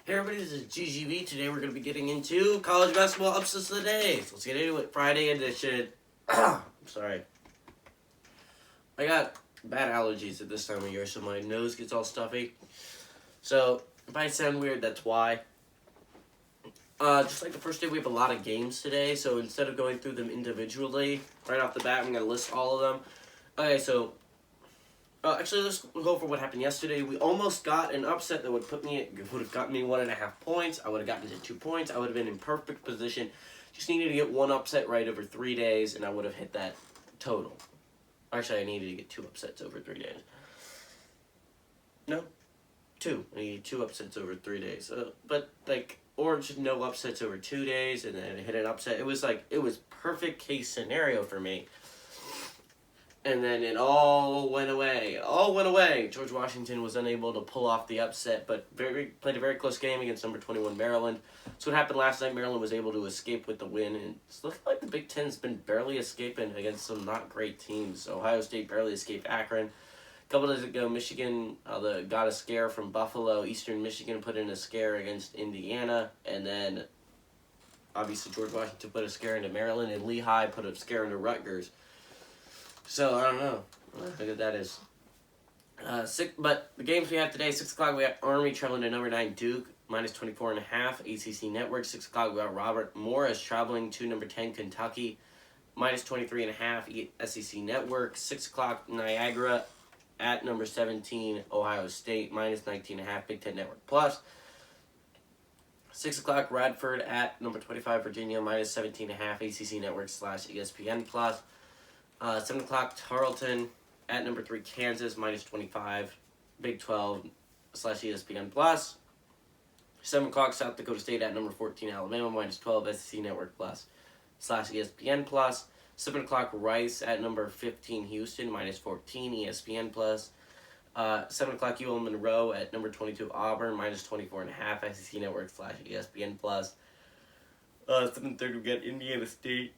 Hey everybody, this is GGB. Today we're going to be getting into college basketball upsets of the day. So let's get into it. Friday edition. I'm sorry. I got bad allergies at this time of year, so my nose gets all stuffy. So if I sound weird, that's why. Just like the first day, we have a lot of games today. So instead of going through them individually, right off the bat, I'm going to list all of them. Okay, so actually, let's go over what happened yesterday. We almost got an upset that would have gotten me 1.5 points. I would have gotten to 2 points. I would have been in perfect position. Just needed to get one upset right over 3 days, and I would have hit that total. Actually, I needed to get 2 upsets over 3 days. No, 2. I needed 2 upsets over 3 days. Or just no upsets over 2 days, and then hit an upset. It was perfect case scenario for me. And then it all went away. George Washington was unable to pull off the upset, but played a very close game against number 21 Maryland. So what happened last night, Maryland was able to escape with the win, and it's looking like the Big Ten's been barely escaping against some not great teams. Ohio State barely escaped Akron. A couple days ago, Michigan got a scare from Buffalo. Eastern Michigan put in a scare against Indiana, and then obviously George Washington put a scare into Maryland, and Lehigh put a scare into Rutgers. So, I don't know. Look at that is. But the games we have today, 6 o'clock, we got Army traveling to number 9 Duke, minus 24.5, ACC Network. 6 o'clock, we got Robert Morris traveling to number 10 Kentucky, minus 23.5, SEC Network. 6 o'clock, Niagara at number 17 Ohio State, minus 19.5, Big Ten Network Plus. 6 o'clock, Radford at number 25 Virginia, minus 17.5, ACC Network / ESPN Plus. 7 o'clock, Tarleton at number 3 Kansas, minus 25, Big 12 / ESPN Plus. 7 o'clock, South Dakota State at number 14 Alabama, minus 12, SEC Network Plus / ESPN Plus. 7 o'clock, Rice at number 15 Houston, minus 14, ESPN Plus. 7 o'clock, UL Monroe at number 22 Auburn, minus 24.5, SEC Network / ESPN Plus. 7:30, we got Indiana State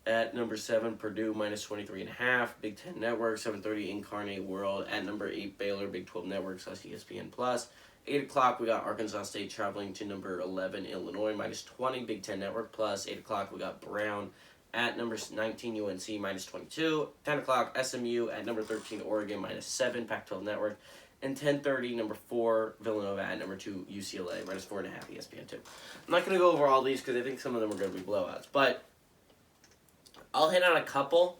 at number 7 Purdue, minus 23.5, Big Ten Network. 7:30, Incarnate World at number 8 Baylor, Big 12 Network / ESPN Plus. 8 o'clock, we got Arkansas State traveling to number 11 Illinois, minus 20, Big Ten Network Plus. 8 o'clock, we got Brown at number 19 UNC, minus 22. 10 o'clock, SMU at number 13 Oregon, minus 7, Pac-12 Network. And 10:30, number 4 Villanova at number 2 UCLA, minus 4.5, ESPN 2. I'm not going to go over all these because I think some of them are going to be blowouts, but I'll hit on a couple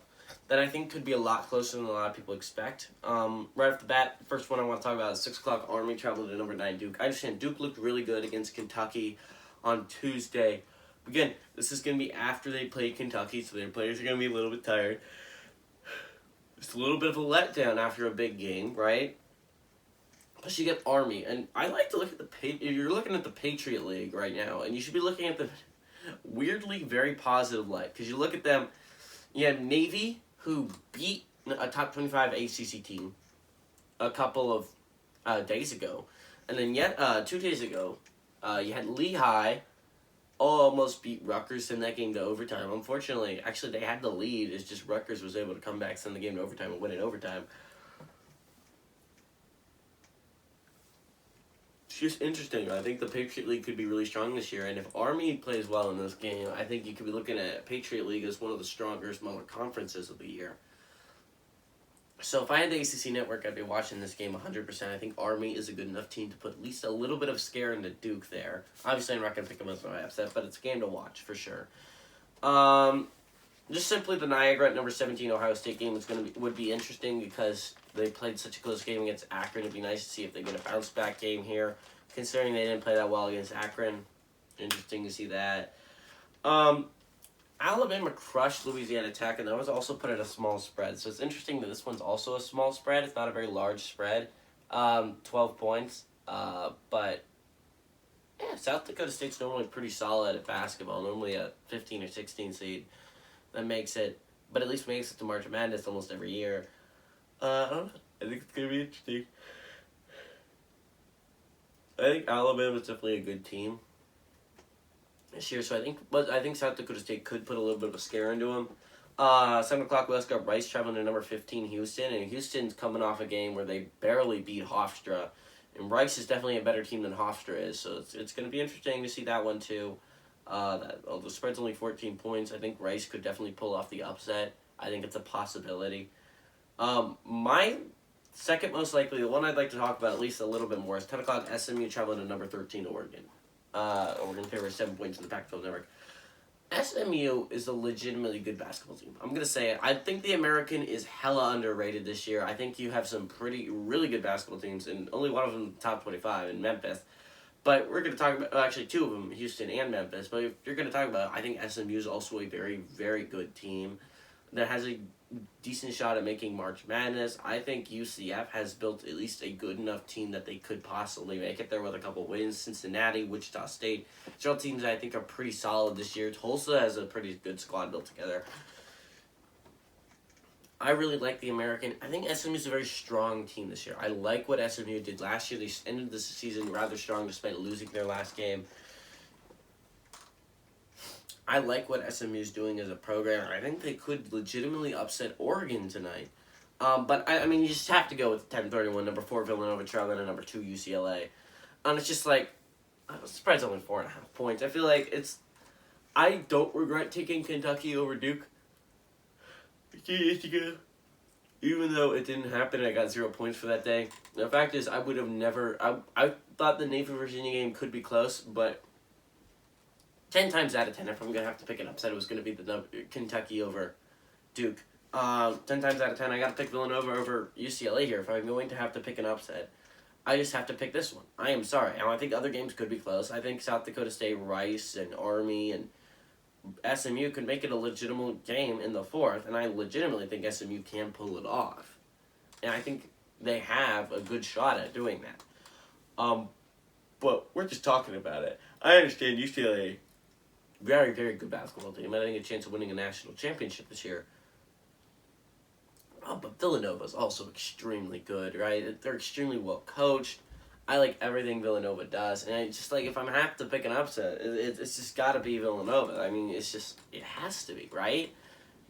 that I think could be a lot closer than a lot of people expect. Right off the bat, the first one I want to talk about is 6 o'clock, Army traveling to number 9 Duke. I understand Duke looked really good against Kentucky on Tuesday. Again, this is going to be after they played Kentucky, so their players are going to be a little bit tired. It's a little bit of a letdown after a big game, right? Plus you get Army, and I like to look at you're looking at the Patriot League right now, and you should be looking at the weirdly very positive light, because you look at them. You have Navy, who beat a top 25 ACC team a couple of days ago. And then 2 days ago, you had Lehigh almost beat Rutgers in that game to overtime. Unfortunately, actually, they had the lead. It's just Rutgers was able to come back, send the game to overtime, and win in overtime. It's just interesting. I think the Patriot League could be really strong this year, and if Army plays well in this game, I think you could be looking at Patriot League as one of the stronger, smaller conferences of the year. So if I had the ACC Network, I'd be watching this game 100%. I think Army is a good enough team to put at least a little bit of scare into Duke there. Obviously, I'm not going to pick them as my upset, but it's a game to watch for sure. Just simply the Niagara at number 17 Ohio State game would be interesting because they played such a close game against Akron. It'd be nice to see if they get a bounce back game here, considering they didn't play that well against Akron. Interesting to see that. Alabama crushed Louisiana Tech, and that was also put at a small spread. So it's interesting that this one's also a small spread. It's not a very large spread, 12 points. But yeah, South Dakota State's normally pretty solid at basketball, normally a 15 or 16 seed. That makes it, but at least makes it to March Madness almost every year. I don't know. I think it's going to be interesting. I think Alabama's definitely a good team this year, so I think South Dakota State could put a little bit of a scare into them. 7 o'clock, we also got Rice traveling to number 15 Houston, and Houston's coming off a game where they barely beat Hofstra, And Rice is definitely a better team than Hofstra is, so it's going to be interesting to see that one too. The spread's only 14 points. I think Rice could definitely pull off the upset. I think it's a possibility. My second most likely, the one I'd like to talk about at least a little bit more, is 10 o'clock SMU traveling to number 13 Oregon. Oregon favors 7 points in the Pac-12 Network. SMU is a legitimately good basketball team. I'm going to say it. I think the American is hella underrated this year. I think you have some really good basketball teams, and only one of them top 25 in Memphis. But we're going to talk about, actually, two of them, Houston and Memphis. But if you're going to talk about it, I think SMU is also a very, very good team that has a decent shot at making March Madness. I think UCF has built at least a good enough team that they could possibly make it there with a couple wins. Cincinnati, Wichita State, all teams that I think are pretty solid this year. Tulsa has a pretty good squad built together. I really like the American. I think SMU is a very strong team this year. I like what SMU did last year. They ended the season rather strong despite losing their last game. I like what SMU is doing as a program. I think they could legitimately upset Oregon tonight. But, I mean, you just have to go with 10-31, number 4 Villanova traveling, and number 2 UCLA. And it's just like, the spread's only 4.5 points. I feel like I don't regret taking Kentucky over Duke. Even though it didn't happen, I got 0 points for that day. The fact is, I would have never... I thought the Navy-Virginia game could be close, but 10 times out of 10, if I'm going to have to pick an upset, it was going to be the Kentucky over Duke. 10 times out of 10, I got to pick Villanova over UCLA here. If I'm going to have to pick an upset, I just have to pick this one. I am sorry. Now, I think other games could be close. I think South Dakota State, Rice, and Army, and SMU could make it a legitimate game in the fourth, and I legitimately think SMU can pull it off. And I think they have a good shot at doing that. But we're just talking about it. I understand UCLA, very, very good basketball team. I think a chance of winning a national championship this year. But Villanova's also extremely good, right? They're extremely well coached. I like everything Villanova does, and I just like if I'm have to pick an upset, it's just got to be Villanova. I mean, it has to be, right?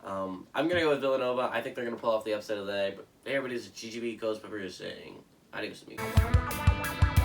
I'm gonna go with Villanova. I think they're gonna pull off the upset of the day. But everybody's a GGB Coast Pepper is saying adios, amigos.